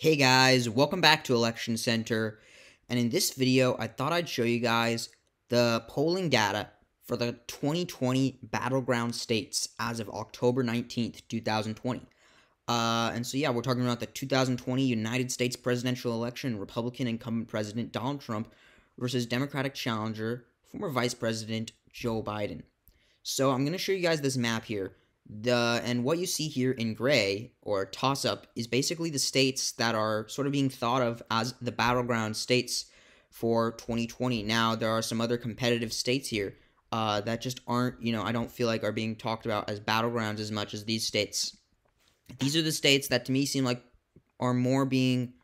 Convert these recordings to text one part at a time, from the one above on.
Hey guys, welcome back to Election Center, and in this video I thought I'd show you guys the polling data for the 2020 Battleground states as of October 19th, 2020. And so yeah, we're talking about the 2020 United States presidential election, Republican incumbent President Donald Trump versus Democratic challenger, former Vice President Joe Biden. So I'm going to show you guys this map here. And what you see here in gray, or toss-up, is basically the states that are sort of being thought of as the battleground states for 2020. Now, there are some other competitive states here that just aren't, I don't feel like are being talked about as battlegrounds as much as these states. These are the states that to me seem like are more being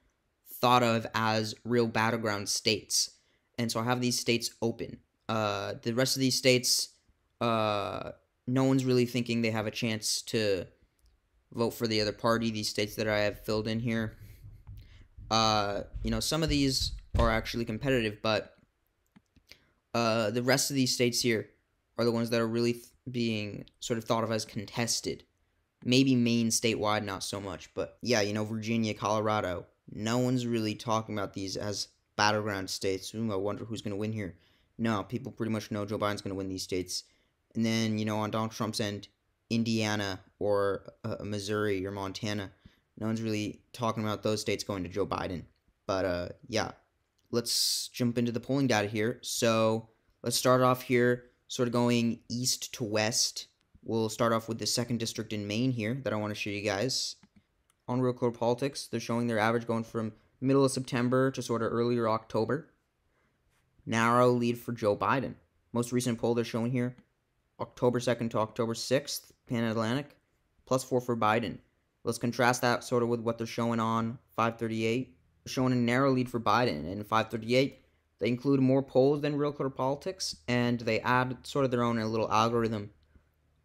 thought of as real battleground states. And so I have these states open. The rest of these states, no one's really thinking they have a chance to vote for the other party. These states that I have filled in here, some of these are actually competitive, but the rest of these states here are the ones that are really being sort of thought of as contested. Maybe Maine statewide, not so much, but yeah, Virginia, Colorado. No one's really talking about these as battleground states. I wonder who's going to win here. No, people pretty much know Joe Biden's going to win these states. And then, on Donald Trump's end, Indiana or Missouri or Montana, no one's really talking about those states going to Joe Biden. But, yeah, let's jump into the polling data here. So let's start off here, sort of going east to west. We'll start off with the 2nd District in Maine here that I want to show you guys. On Real Clear Politics, they're showing their average going from middle of September to sort of earlier October. Narrow lead for Joe Biden. Most recent poll they're showing here, October 2nd to October 6th, Pan-Atlantic, +4 for Biden. Let's contrast that sort of with what they're showing on 538. They're showing a narrow lead for Biden. And 538, they include more polls than Real Clear Politics, and they add sort of their own little algorithm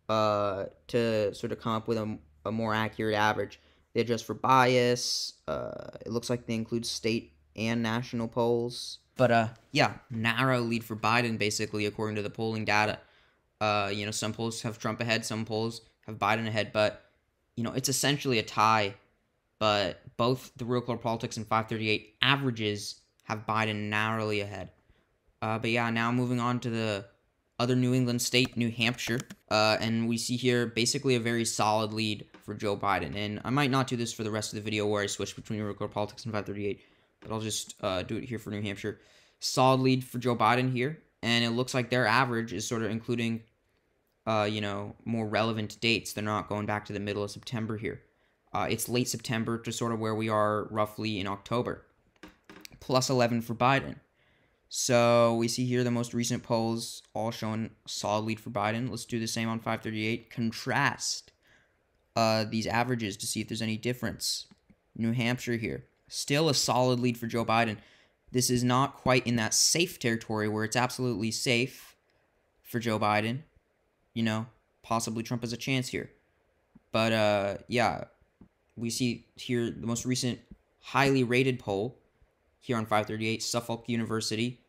to sort of come up with a more accurate average. They adjust for bias. It looks like they include state and national polls. But, yeah, narrow lead for Biden, basically, according to the polling data. Some polls have Trump ahead, some polls have Biden ahead, but, it's essentially a tie. But both the Real Clear Politics and 538 averages have Biden narrowly ahead. But yeah, now moving on to the other New England state, New Hampshire. And we see here basically a very solid lead for Joe Biden. And I might not do this for the rest of the video where I switch between Real Clear Politics and 538, but I'll just do it here for New Hampshire. Solid lead for Joe Biden here. And it looks like their average is sort of including more relevant dates. They're not going back to the middle of September here. It's late September to sort of where we are roughly in October. +11 for Biden. So we see here the most recent polls all showing a solid lead for Biden. Let's do the same on 538. Contrast these averages to see if there's any difference. New Hampshire here. Still a solid lead for Joe Biden. This is not quite in that safe territory where it's absolutely safe for Joe Biden. Possibly Trump has a chance here. But, yeah, we see here the most recent highly rated poll here on 538, Suffolk University,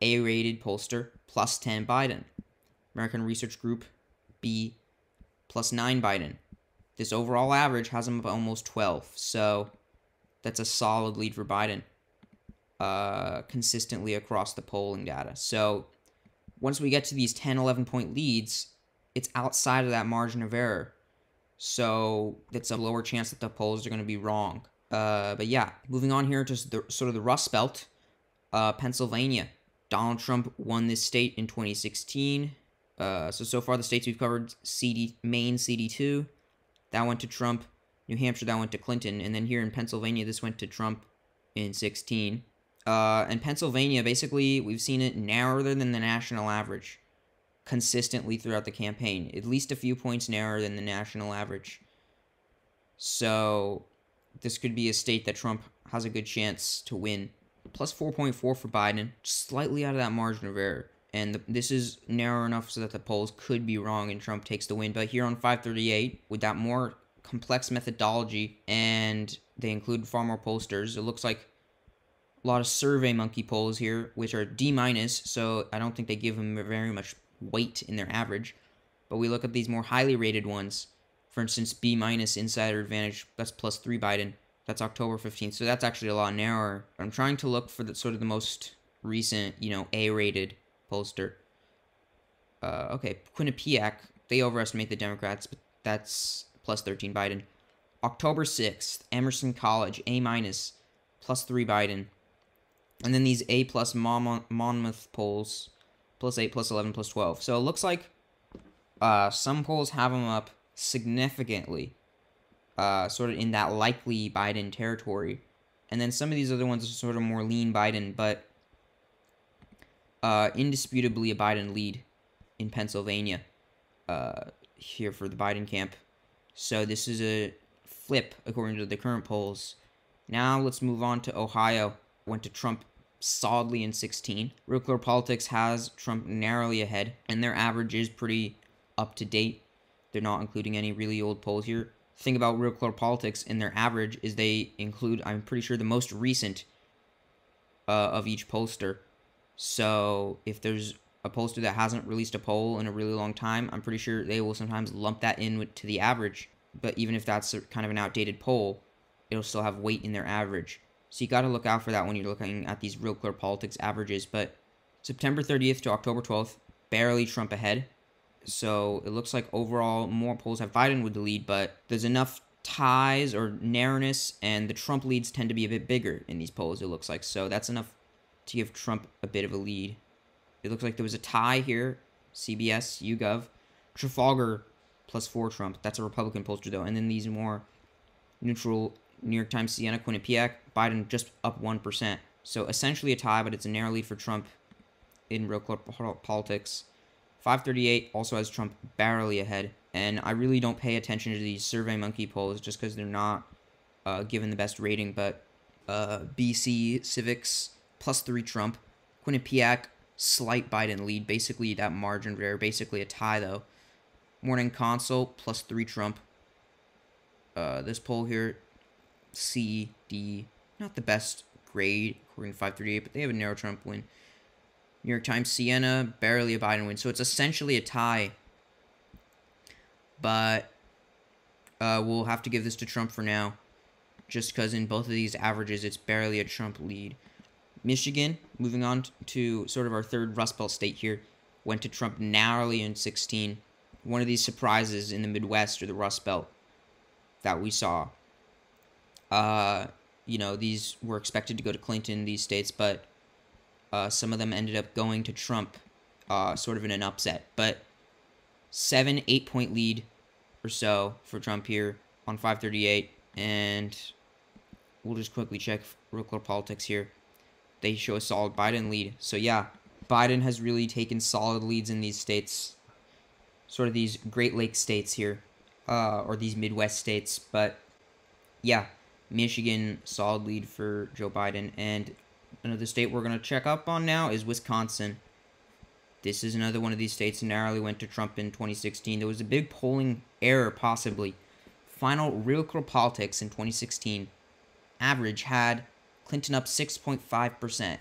A-rated pollster, +10 Biden. American Research Group, B, +9 Biden. This overall average has him up almost 12, so that's a solid lead for Biden consistently across the polling data. So once we get to these 10, 11-point leads, it's outside of that margin of error. So it's a lower chance that the polls are going to be wrong. But yeah, moving on here to sort of the Rust Belt, Pennsylvania. Donald Trump won this state in 2016. So far the states we've covered, Maine, CD2. That went to Trump. New Hampshire, that went to Clinton. And then here in Pennsylvania, this went to Trump in 16. And Pennsylvania, basically, we've seen it narrower than the national average consistently throughout the campaign. At least a few points narrower than the national average. So this could be a state that Trump has a good chance to win. +4.4 for Biden, slightly out of that margin of error. And this is narrow enough so that the polls could be wrong and Trump takes the win. But here on 538, with that more complex methodology, and they include far more pollsters, it looks like a lot of SurveyMonkey polls here, which are D-, so I don't think they give them very much weight in their average. But we look at these more highly rated ones. For instance, B- Insider Advantage, that's +3 Biden. That's October 15th. So that's actually a lot narrower. I'm trying to look for the sort of the most recent, A-rated pollster. Okay, Quinnipiac, they overestimate the Democrats, but that's plus 13 Biden. October 6th, Emerson College, A minus, plus 3 Biden. And then these A plus Monmouth polls, plus 8, plus 11, plus 12. So it looks like some polls have them up significantly, sort of in that likely Biden territory. And then some of these other ones are sort of more lean Biden, but indisputably a Biden lead in Pennsylvania here for the Biden camp. So this is a flip according to the current polls. Now let's move on to Ohio. Went to Trump solidly in 16. Real Clear Politics has Trump narrowly ahead, and their average is pretty up to date. They're not including any really old polls here. The thing about Real Clear Politics in their average is they include, I'm pretty sure, the most recent of each pollster. So if there's a pollster that hasn't released a poll in a really long time, I'm pretty sure they will sometimes lump that in to the average. But even if that's kind of an outdated poll, it'll still have weight in their average. So you got to look out for that when you're looking at these Real Clear Politics averages. But September 30th to October 12th, barely Trump ahead. So it looks like overall more polls have Biden with the lead, but there's enough ties or narrowness, and the Trump leads tend to be a bit bigger in these polls, it looks like. So that's enough to give Trump a bit of a lead. It looks like there was a tie here. CBS, YouGov. Trafalgar, plus 4 Trump. That's a Republican pollster, though. And then these more neutral New York Times, Siena, Quinnipiac. Biden just up 1%. So essentially a tie, but it's a narrow lead for Trump in Real Clear Politics. 538 also has Trump barely ahead. And I really don't pay attention to these SurveyMonkey polls just because they're not given the best rating. But BC Civics, plus 3 Trump. Quinnipiac, slight Biden lead. Basically that margin rare. Basically a tie, though. Morning Consult, plus 3 Trump. This poll here, C, D, not the best grade according to 538, but they have a narrow Trump win. New York Times, Siena, barely a Biden win. So it's essentially a tie. But we'll have to give this to Trump for now, just because in both of these averages, it's barely a Trump lead. Michigan, moving on to sort of our third Rust Belt state here, went to Trump narrowly in 16. One of these surprises in the Midwest or the Rust Belt that we saw. These were expected to go to Clinton, these states, but some of them ended up going to Trump, sort of in an upset. But 7-8 point lead or so for Trump here on 538, and we'll just quickly check Real Clear Politics here. They show a solid Biden lead. So yeah, Biden has really taken solid leads in these states, sort of these Great Lakes states here, or these Midwest states. But yeah, Michigan, solid lead for Joe Biden. And another state we're going to check up on now is Wisconsin. This is another one of these states that narrowly went to Trump in 2016. There was a big polling error, possibly. Final Real Clear Politics in 2016 average had Clinton up 6.5%.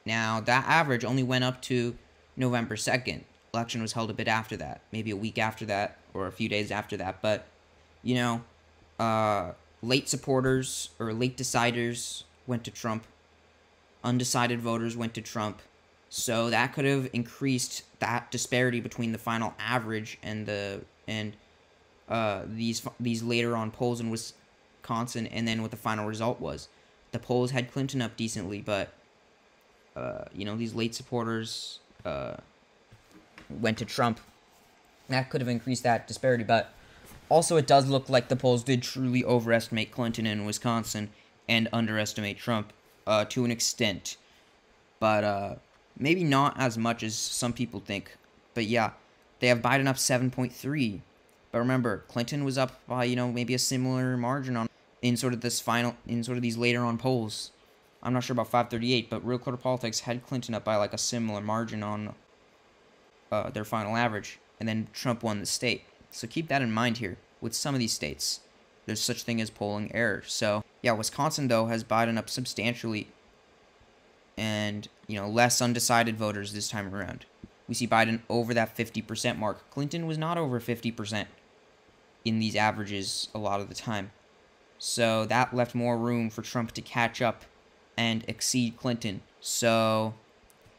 Now, that average only went up to November 2nd. Election was held a bit after that, maybe a week after that, or a few days after that. But, late supporters or late deciders went to Trump. Undecided voters went to Trump. So that could have increased that disparity between the final average and these later on polls in Wisconsin, and then what the final result was. The polls had Clinton up decently, but these late supporters went to Trump. That could have increased that disparity, but also it does look like the polls did truly overestimate Clinton in Wisconsin and underestimate Trump to an extent. But maybe not as much as some people think. But yeah, they have Biden up 7.3. But remember, Clinton was up by, maybe a similar margin in sort of these later on polls. I'm not sure about 538, but Real Clear Politics had Clinton up by like a similar margin on their final average. And then Trump won the state. So keep that in mind here. With some of these states, there's such thing as polling error. So yeah, Wisconsin, though, has Biden up substantially. And, less undecided voters this time around. We see Biden over that 50% mark. Clinton was not over 50% in these averages a lot of the time. So that left more room for Trump to catch up and exceed Clinton. So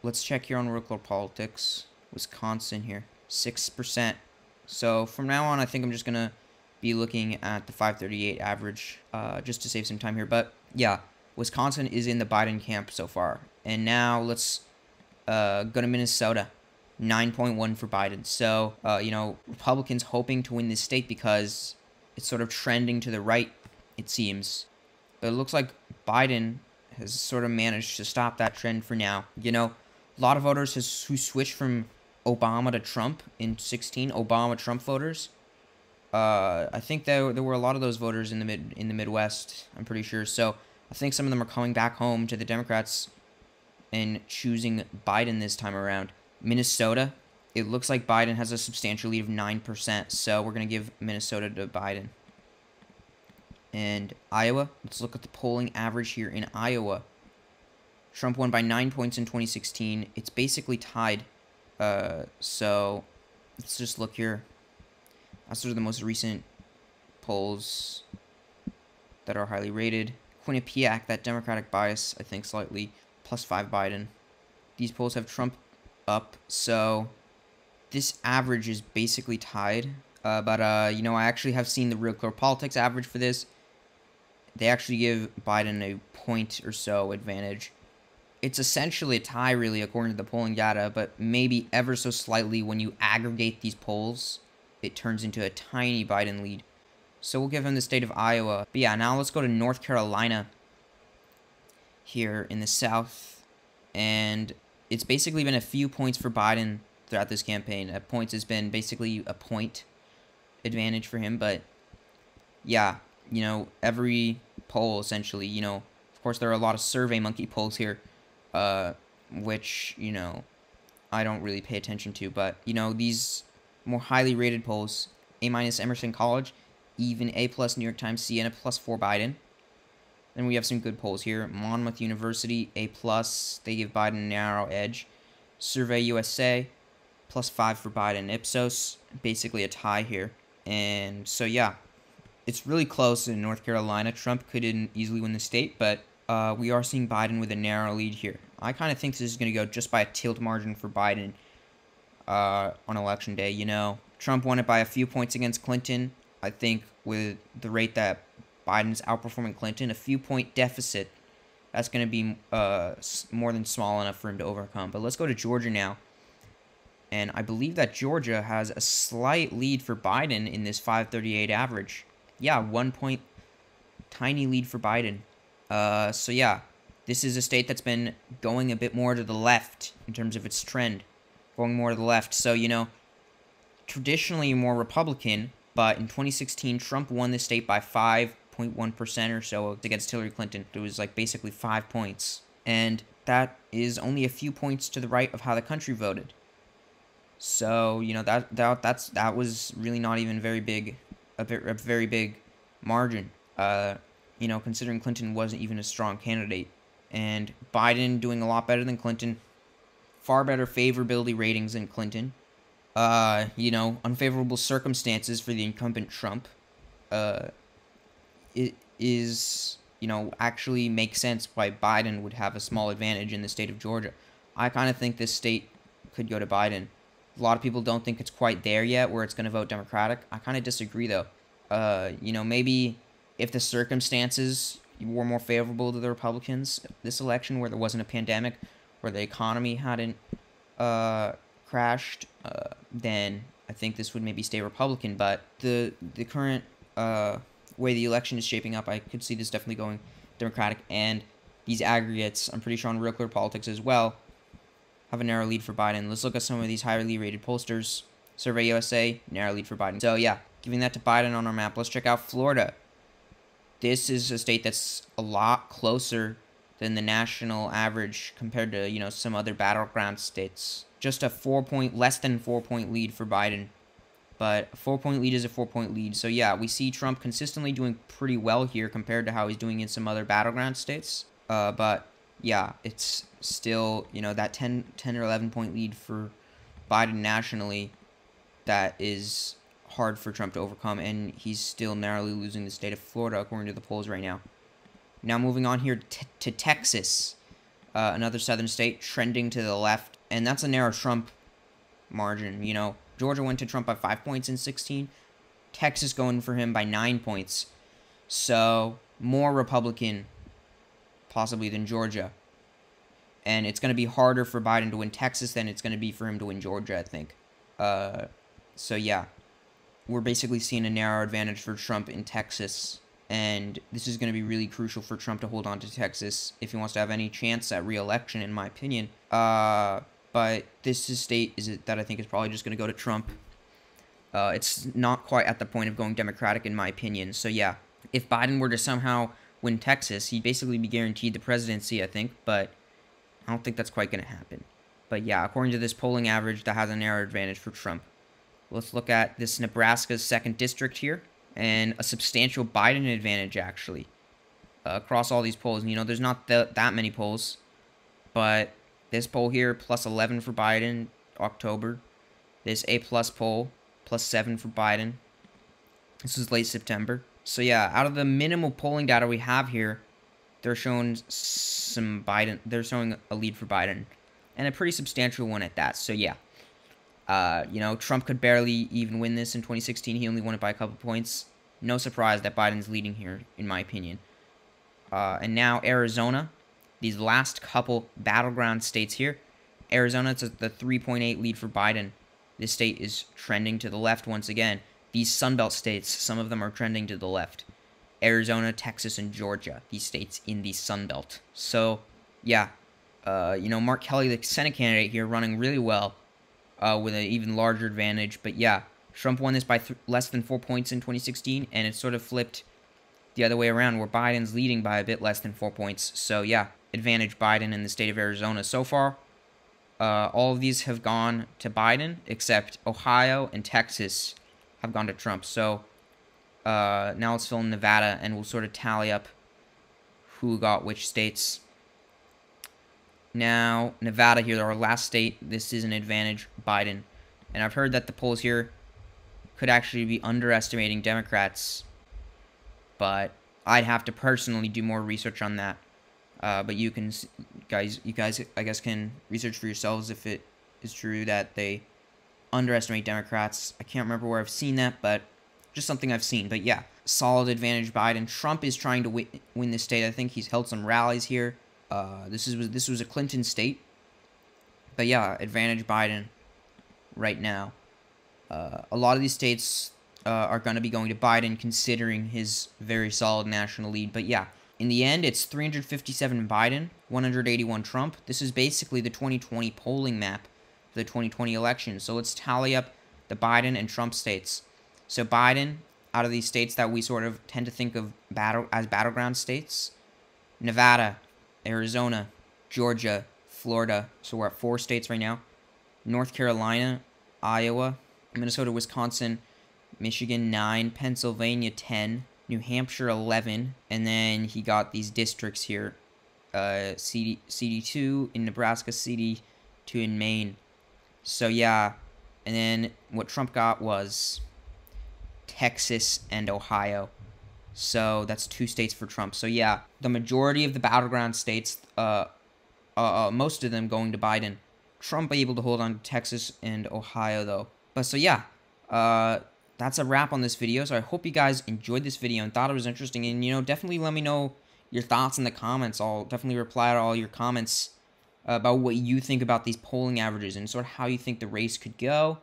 let's check here on local politics. Wisconsin here, 6%. So from now on, I think I'm just going to be looking at the 538 average just to save some time here. But yeah, Wisconsin is in the Biden camp so far. And now let's go to Minnesota. 9.1 for Biden. So, Republicans hoping to win this state because it's sort of trending to the right, it seems. But it looks like Biden has sort of managed to stop that trend for now. A lot of voters who switched from Obama to Trump in 16, Obama-Trump voters. I think there were a lot of those voters in the Midwest, I'm pretty sure. So I think some of them are coming back home to the Democrats and choosing Biden this time around. Minnesota, it looks like Biden has a substantial lead of 9%, so we're going to give Minnesota to Biden. And Iowa, let's look at the polling average here in Iowa. Trump won by 9 points in 2016. It's basically tied. So let's just look here. That's sort of the most recent polls that are highly rated. Quinnipiac, that Democratic bias, I think slightly, +5 Biden. These polls have Trump up, so this average is basically tied. But I actually have seen the Real Clear Politics average for this. They actually give Biden a point or so advantage. It's essentially a tie, really, according to the polling data, but maybe ever so slightly when you aggregate these polls, it turns into a tiny Biden lead. So we'll give him the state of Iowa. But yeah, now let's go to North Carolina here in the South. And it's basically been a few points for Biden throughout this campaign. At points has been basically a point advantage for him. But yeah, every poll essentially, of course there are a lot of Survey Monkey polls here, which, I don't really pay attention to. But, these more highly rated polls, A- Emerson College, even A+ New York Times, Siena +4 Biden. Then we have some good polls here. Monmouth University, A+, they give Biden a narrow edge. Survey USA, +5 for Biden. Ipsos, basically a tie here. And so, yeah, it's really close in North Carolina. Trump could easily win the state, but we are seeing Biden with a narrow lead here. I kind of think this is going to go just by a tilt margin for Biden on Election Day. Trump won it by a few points against Clinton. I think with the rate that Biden's outperforming Clinton, a few point deficit, that's going to be more than small enough for him to overcome. But let's go to Georgia now. And I believe that Georgia has a slight lead for Biden in this 538 average. Yeah, 1 point, tiny lead for Biden. So yeah, this is a state that's been going a bit more to the left in terms of its trend. Going more to the left. So, traditionally more Republican, but in 2016, Trump won the state by 5.1% or so against Hillary Clinton. It was like basically 5 points. And that is only a few points to the right of how the country voted. So, that was really not even very big, a very big margin. Considering Clinton wasn't even a strong candidate. And Biden doing a lot better than Clinton. Far better favorability ratings than Clinton. Unfavorable circumstances for the incumbent Trump. It is, actually makes sense why Biden would have a small advantage in the state of Georgia. I kind of think this state could go to Biden. A lot of people don't think it's quite there yet where it's going to vote Democratic. I kind of disagree, though. Maybe if the circumstances were more favorable to the Republicans this election, where there wasn't a pandemic, where the economy hadn't crashed, then I think this would maybe stay Republican. But the current way the election is shaping up, I could see this definitely going Democratic. And these aggregates, I'm pretty sure on Real Clear Politics as well, have a narrow lead for Biden. Let's look at some of these highly rated pollsters. Survey USA, narrow lead for Biden. So yeah, giving that to Biden on our map. Let's check out Florida. This is a state that's a lot closer than the national average compared to, some other battleground states. Just a less than 4 point lead for Biden. But a 4 point lead is a 4 point lead. So yeah, we see Trump consistently doing pretty well here compared to how he's doing in some other battleground states. But yeah, it's still, that 10 or 11 point lead for Biden nationally that is hard for Trump to overcome, and he's still narrowly losing the state of Florida, according to the polls right now. Now moving on here to Texas, another southern state, trending to the left, and that's a narrow Trump margin. You know, Georgia went to Trump by 5 points in 16, Texas going for him by 9 points. So, more Republican, possibly, than Georgia. And it's going to be harder for Biden to win Texas than it's going to be for him to win Georgia, I think. So, yeah. We're basically seeing a narrow advantage for Trump in Texas. And this is going to be really crucial for Trump to hold on to Texas if he wants to have any chance at re-election, in my opinion. But this state that I think is probably just going to go to Trump. It's not quite at the point of going Democratic, in my opinion. So, yeah. If Biden were to somehow win Texas, he'd basically be guaranteed the presidency, I think, but I don't think that's quite going to happen. But yeah, according to this polling average, that has a narrow advantage for Trump. Let's look at this Nebraska's 2nd district here, and a substantial Biden advantage, actually, across all these polls. You know, there's not that many polls, but this poll here, plus 11 for Biden, October. This A+ poll, plus 7 for Biden. This is late September. So yeah, out of the minimal polling data we have here, they're showing some Biden. They're showing a lead for Biden, and a pretty substantial one at that. So yeah, you know, Trump could barely even win this in 2016. He only won it by a couple points. No surprise that Biden's leading here, in my opinion. And now Arizona, these last couple battleground states here. Arizona, it's the 3.8 lead for Biden. This state is trending to the left once again. These Sunbelt states, some of them are trending to the left. Arizona, Texas, and Georgia. These states in the Sunbelt. So, yeah. You know, Mark Kelly, the Senate candidate here, running really well. With an even larger advantage. But, yeah. Trump won this by less than 4 points in 2016. And it sort of flipped the other way around, where Biden's leading by a bit less than 4 points. So, yeah. Advantage Biden in the state of Arizona. So far, all of these have gone to Biden, except Ohio and Texas have gone to Trump. So now let's fill in Nevada, and we'll sort of tally up who got which states. Now, Nevada here, our last state, this is an advantage Biden. And I've heard that the polls here could actually be underestimating Democrats, but I'd have to personally do more research on that. But you guys, I guess, can research for yourselves if it is true that they underestimate Democrats. I can't remember where I've seen that, but just something I've seen. But yeah, solid advantage Biden. Trump is trying to win this state. I think he's held some rallies here. This was a Clinton state. But yeah, advantage Biden right now. A lot of these states are going to be going to Biden, considering his very solid national lead. But yeah, in the end, it's 357 Biden, 181 Trump. This is basically the 2020 polling map for the 2020 election. So let's tally up the Biden and Trump states. So Biden, out of these states that we sort of tend to think of as battleground states, Nevada, Arizona, Georgia, Florida. So we're at 4 states right now. North Carolina, Iowa, Minnesota, Wisconsin, Michigan 9, Pennsylvania 10, New Hampshire 11, and then he got these districts here, CD2 in Nebraska, CD2 in Maine. So yeah, and then what Trump got was Texas and Ohio. So that's 2 states for Trump. So yeah, the majority of the battleground states, most of them going to Biden. Trump able to hold on to Texas and Ohio though. But so yeah, that's a wrap on this video. So I hope you guys enjoyed this video and thought it was interesting. And, you know, definitely let me know your thoughts in the comments. I'll definitely reply to all your comments about what you think about these polling averages and sort of how you think the race could go.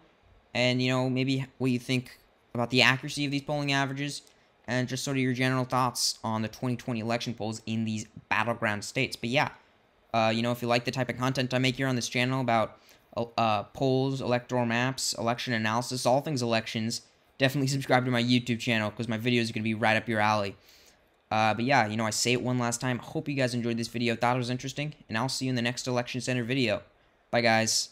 And, you know, maybe what you think about the accuracy of these polling averages. And just sort of your general thoughts on the 2020 election polls in these battleground states. But yeah, you know, if you like the type of content I make here on this channel about polls, electoral maps, election analysis, all things elections, definitely subscribe to my YouTube channel because my videos are going to be right up your alley. But yeah, you know, I say it one last time. Hope you guys enjoyed this video, thought it was interesting, and I'll see you in the next Election Center video. Bye, guys.